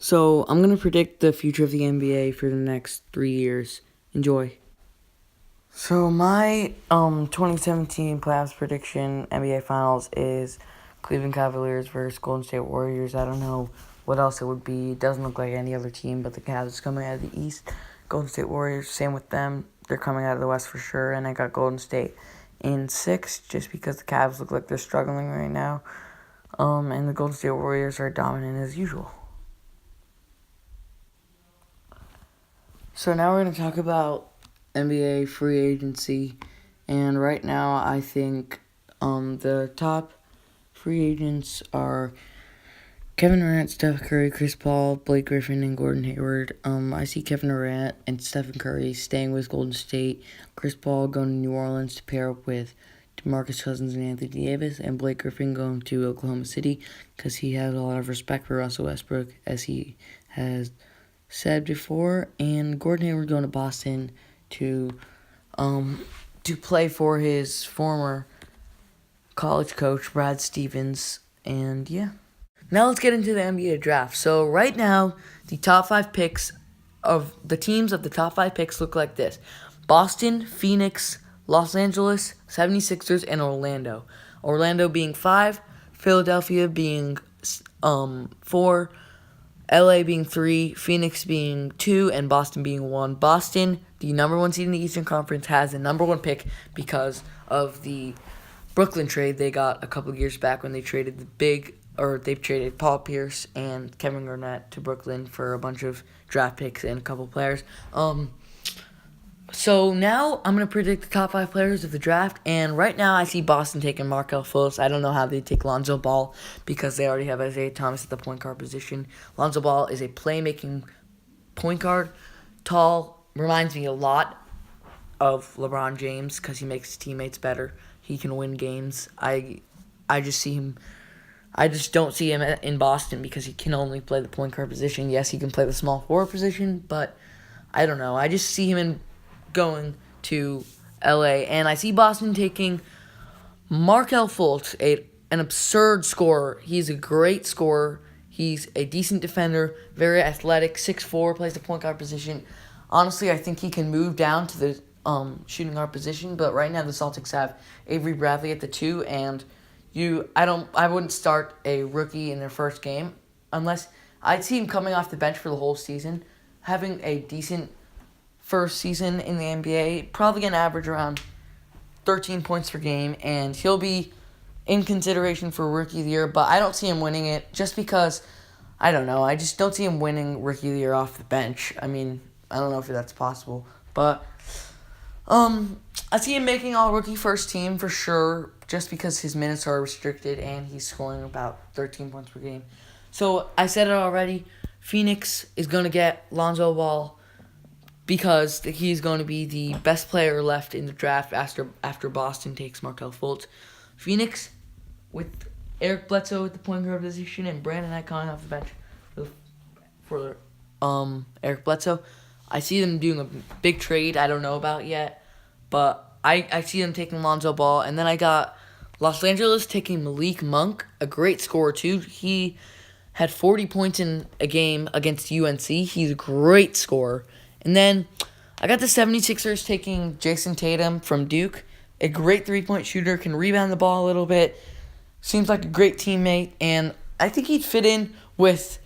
So I'm going to predict the future of the NBA for the next 3 years. Enjoy. So my 2017 playoffs prediction NBA Finals is Cleveland Cavaliers versus Golden State Warriors. I don't know what else it would be. It doesn't look like any other team, but the Cavs is coming out of the East. Golden State Warriors, same with them. They're coming out of the West for sure, and I got Golden State in 6 just because the Cavs look like they're struggling right now. And the Golden State Warriors are dominant as usual. So now we're going to talk about NBA free agency, and right now I think the top free agents are Kevin Durant, Steph Curry, Chris Paul, Blake Griffin, and Gordon Hayward. I see Kevin Durant and Stephen Curry staying with Golden State, Chris Paul going to New Orleans to pair up with DeMarcus Cousins and Anthony Davis, and Blake Griffin going to Oklahoma City because he has a lot of respect for Russell Westbrook, as he has said before, and Gordon Hayward going to Boston to play for his former college coach Brad Stevens, and yeah. Now let's get into the NBA draft. So right now, the top 5 picks of the teams of the top 5 picks look like this: Boston, Phoenix, Los Angeles, 76ers, and Orlando. Orlando being 5, Philadelphia being 4, LA being 3, Phoenix being 2, and Boston being 1. Boston, the number 1 seed in the Eastern Conference, has the number 1 pick because of the Brooklyn trade they got a couple of years back when they traded they've traded Paul Pierce and Kevin Garnett to Brooklyn for a bunch of draft picks and a couple players. So now I'm going to predict the top 5 players of the draft, and right now I see Boston taking Markelle Fultz. I don't know how they take Lonzo Ball because they already have Isaiah Thomas at the point guard position. Lonzo Ball is a playmaking point guard, tall, reminds me a lot of LeBron James because he makes his teammates better. He can win games. I just don't see him in Boston because he can only play the point guard position. Yes, he can play the small forward position, but I don't know. I just see him going to LA, and I see Boston taking Markelle Fultz, an absurd scorer. He's a great scorer. He's a decent defender, very athletic, 6'4", plays the point guard position. Honestly, I think he can move down to the shooting guard position, but right now the Celtics have Avery Bradley at the 2, and I wouldn't start a rookie in their first game unless I'd see him coming off the bench for the whole season, having a decent first season in the NBA, probably going to average around 13 points per game, and he'll be in consideration for Rookie of the Year, but I don't see him winning it just because, I don't know, I just don't see him winning Rookie of the Year off the bench. I mean, I don't know if that's possible, but I see him making all-rookie first team for sure, just because his minutes are restricted and he's scoring about 13 points per game. So I said it already, Phoenix is going to get Lonzo Ball because he's going to be the best player left in the draft after Boston takes Markelle Fultz. Phoenix, with Eric Bledsoe at the point guard position and Brandon Knight coming off the bench for Eric Bledsoe, I see them doing a big trade I don't know about yet, but I see them taking Lonzo Ball. And then I got Los Angeles taking Malik Monk, a great scorer too. He had 40 points in a game against UNC. He's a great scorer. And then I got the 76ers taking Jason Tatum from Duke, a great three-point shooter, can rebound the ball a little bit, seems like a great teammate, and I think he'd fit in with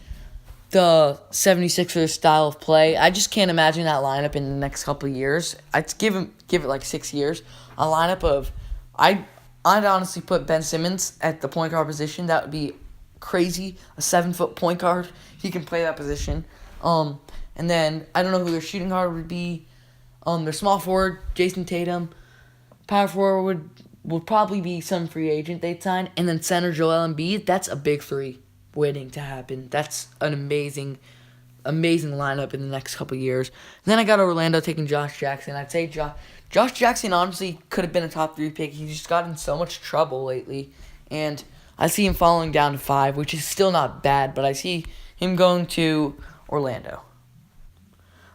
the 76ers style of play. I just can't imagine that lineup in the next couple of years. I'd give it like 6 years. A lineup of I'd honestly put Ben Simmons at the point guard position. That would be crazy. A 7-foot point guard. He can play that position. And then I don't know who their shooting guard would be. Their small forward, Jason Tatum. Power forward would probably be some free agent they'd sign. And then center Joel Embiid. That's a big 3 waiting to happen. That's an amazing lineup in the next couple of years. And then I got Orlando taking Josh Jackson. I'd say Josh Jackson honestly could have been a top 3 pick. He's just got in so much trouble lately. And I see him falling down to 5, which is still not bad, but I see him going to Orlando.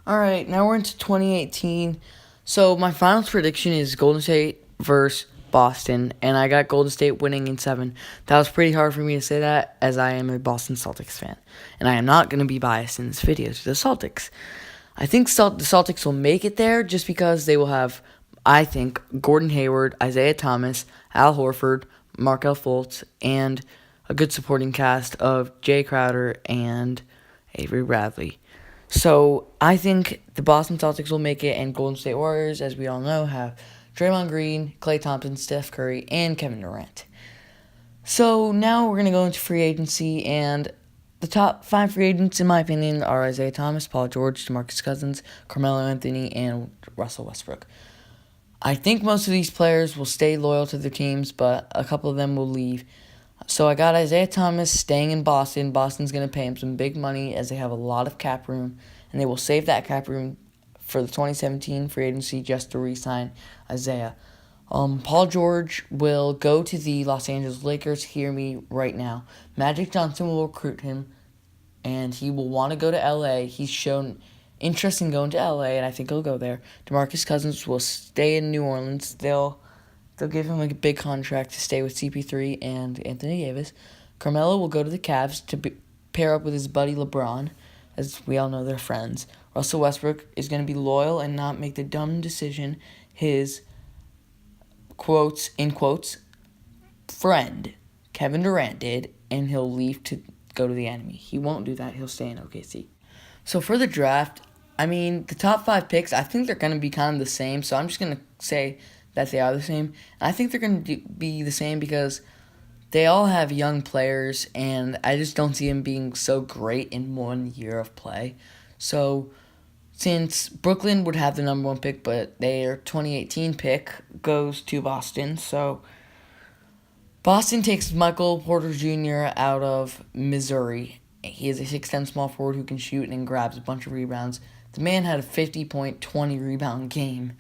Alright, now we're into 2018. So my finals prediction is Golden State versus Boston, and I got Golden State winning in 7. That was pretty hard for me to say that, as I am a Boston Celtics fan. And I am not going to be biased in this video to the Celtics. I think the Celtics will make it there just because they will have, I think, Gordon Hayward, Isaiah Thomas, Al Horford, Markelle Fultz, and a good supporting cast of Jay Crowder and Avery Bradley. So I think the Boston Celtics will make it, and Golden State Warriors, as we all know, have Draymond Green, Klay Thompson, Steph Curry, and Kevin Durant. So now we're going to go into free agency, and the top 5 free agents, in my opinion, are Isaiah Thomas, Paul George, DeMarcus Cousins, Carmelo Anthony, and Russell Westbrook. I think most of these players will stay loyal to their teams, but a couple of them will leave. So I got Isaiah Thomas staying in Boston. Boston's going to pay him some big money as they have a lot of cap room, and they will save that cap room for the 2017 free agency just to re-sign Isaiah. Paul George will go to the Los Angeles Lakers. Hear me right now. Magic Johnson will recruit him, and he will want to go to LA. He's shown interest in going to LA, and I think he'll go there. DeMarcus Cousins will stay in New Orleans. They'll give him a big contract to stay with CP3 and Anthony Davis. Carmelo will go to the Cavs to pair up with his buddy LeBron, as we all know they're friends. Russell Westbrook is going to be loyal and not make the dumb decision his in quotes, friend Kevin Durant did, and he'll leave to go to the enemy. He won't do that. He'll stay in OKC. So for the draft, I mean, the top 5 picks, I think they're going to be kind of the same, so I'm just going to say that they are the same. And I think they're going to be the same because they all have young players, and I just don't see them being so great in 1 year of play. So since Brooklyn would have the number 1 pick, but their 2018 pick goes to Boston, so Boston takes Michael Porter Jr. out of Missouri. He is a 6'10" small forward who can shoot and grabs a bunch of rebounds. The man had a 50-point, 20-rebound game.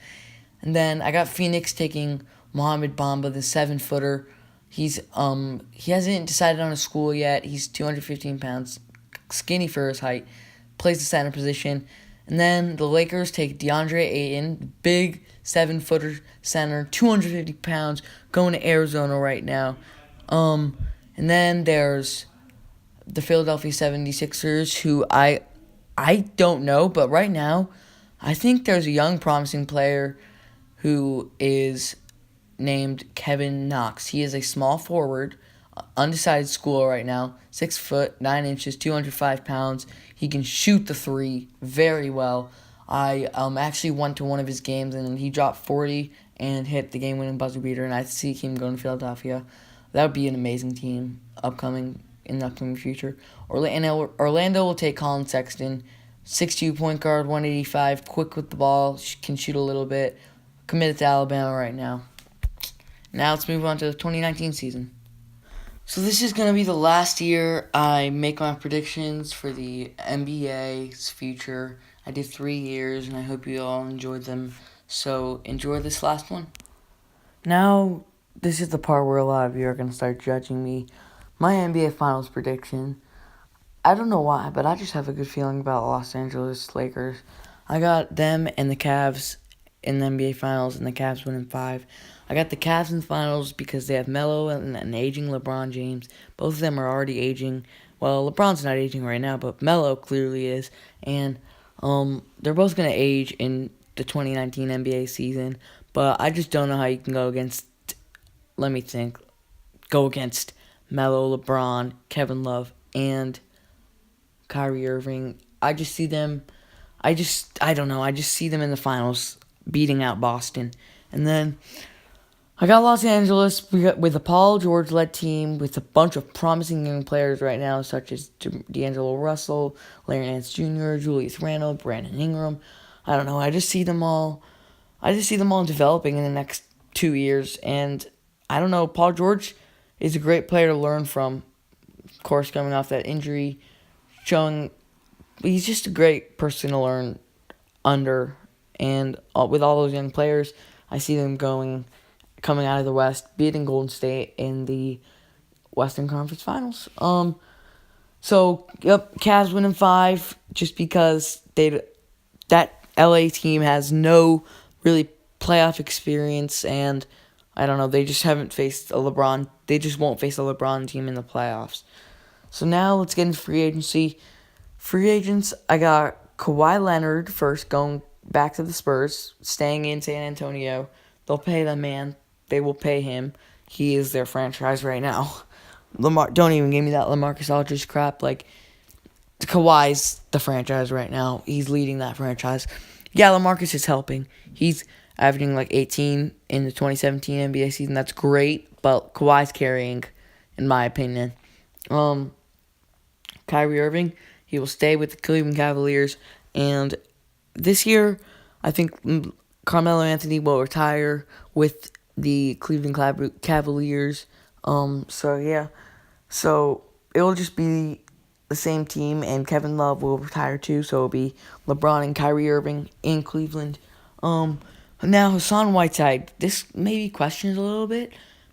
And then I got Phoenix taking Mohamed Bamba, the 7-footer. He hasn't decided on a school yet. He's 215 pounds, skinny for his height, plays the center position. And then the Lakers take DeAndre Ayton, big 7-footer center, 250 pounds, going to Arizona right now. And then there's the Philadelphia 76ers, who I don't know, but right now I think there's a young promising player who is named Kevin Knox. He is a small forward, undecided school right now, 6 foot 9 inches, 205 pounds. He can shoot the 3 very well. I actually went to one of his games, and he dropped 40 and hit the game-winning buzzer beater, and I see him going to Philadelphia. That would be an amazing team in the upcoming future. Orlando will take Colin Sexton, 6'2" point guard, 185, quick with the ball, can shoot a little bit, committed to Alabama right now. Now let's move on to the 2019 season. So this is going to be the last year I make my predictions for the NBA's future. I did 3 years, and I hope you all enjoyed them. So enjoy this last one. Now, this is the part where a lot of you are going to start judging me. My NBA Finals prediction, I don't know why, but I just have a good feeling about Los Angeles Lakers. I got them and the Cavs in the NBA Finals, and the Cavs winning 5. I got the Cavs in the Finals because they have Melo and an aging LeBron James. Both of them are already aging. Well, LeBron's not aging right now, but Melo clearly is. And they're both going to age in the 2019 NBA season. But I just don't know how you can go against Melo, LeBron, Kevin Love, and Kyrie Irving. I just see them in the finals beating out Boston. And then I got Los Angeles with a Paul George-led team with a bunch of promising young players right now, such as D'Angelo Russell, Larry Nance Jr., Julius Randle, Brandon Ingram. I don't know. I just see them all developing in the next 2 years. And I don't know. Paul George is a great player to learn from. Of course, coming off that injury, he's just a great person to learn under. And with all those young players, I see them coming out of the West, beating Golden State in the Western Conference Finals. Cavs winning 5 just because that LA team has no really playoff experience, and I don't know. They just haven't faced a LeBron. They just won't face a LeBron team in the playoffs. So now let's get into free agency. Free agents, I got Kawhi Leonard first, going back to the Spurs, staying in San Antonio. They'll pay the man. They will pay him. He is their franchise right now. Don't even give me that LaMarcus Aldridge crap. Like, Kawhi's the franchise right now. He's leading that franchise. Yeah, LaMarcus is helping. He's averaging like 18 in the 2017 NBA season. That's great, but Kawhi's carrying, in my opinion. Kyrie Irving, he will stay with the Cleveland Cavaliers, and this year, I think Carmelo Anthony will retire with the Cleveland Cavaliers. So it'll just be the same team, and Kevin Love will retire too. So it'll be LeBron and Kyrie Irving in Cleveland. Now Hassan Whiteside. This maybe questions a little bit,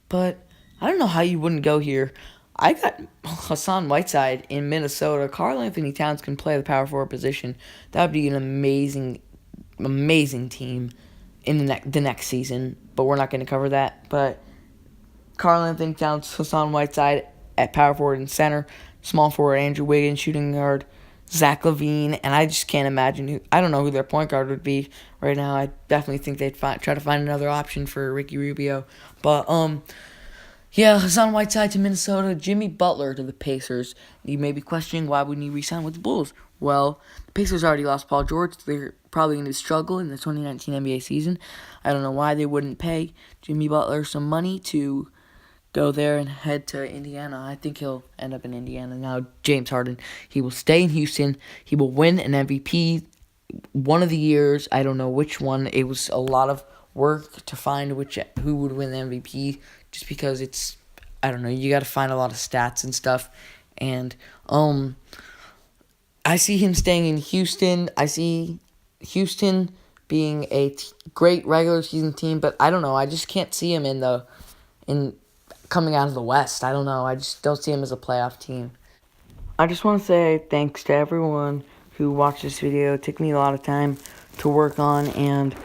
but I don't know how you wouldn't go here. I got Hassan Whiteside in Minnesota. Karl Anthony Towns can play the power forward position. That would be an amazing team in the next season. But we're not going to cover that. But Karl Anthony Towns, Hassan Whiteside at power forward and center, small forward Andrew Wiggins, shooting guard Zach LaVine, and I just can't imagine I don't know who their point guard would be right now. I definitely think they'd try to find another option for Ricky Rubio. But yeah, Hassan Whiteside to Minnesota, Jimmy Butler to the Pacers. You may be questioning why wouldn't he re-sign with the Bulls? Well, the Pacers already lost Paul George. They're probably going to struggle in the 2019 NBA season. I don't know why they wouldn't pay Jimmy Butler some money to go there and head to Indiana. I think he'll end up in Indiana. Now, James Harden, he will stay in Houston. He will win an MVP one of the years. I don't know which one. It was a lot of work to find who would win the MVP, just because it's, I don't know, you got to find a lot of stats and stuff. And I see him staying in Houston. I see Houston being a great regular season team, but I don't know. I just can't see him in coming out of the West. I don't know. I just don't see him as a playoff team. I just want to say thanks to everyone who watched this video. It took me a lot of time to work on, and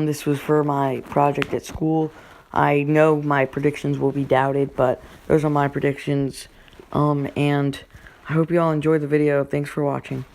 this was for my project at school. I know my predictions will be doubted, but those are my predictions. And I hope you all enjoyed the video. Thanks for watching.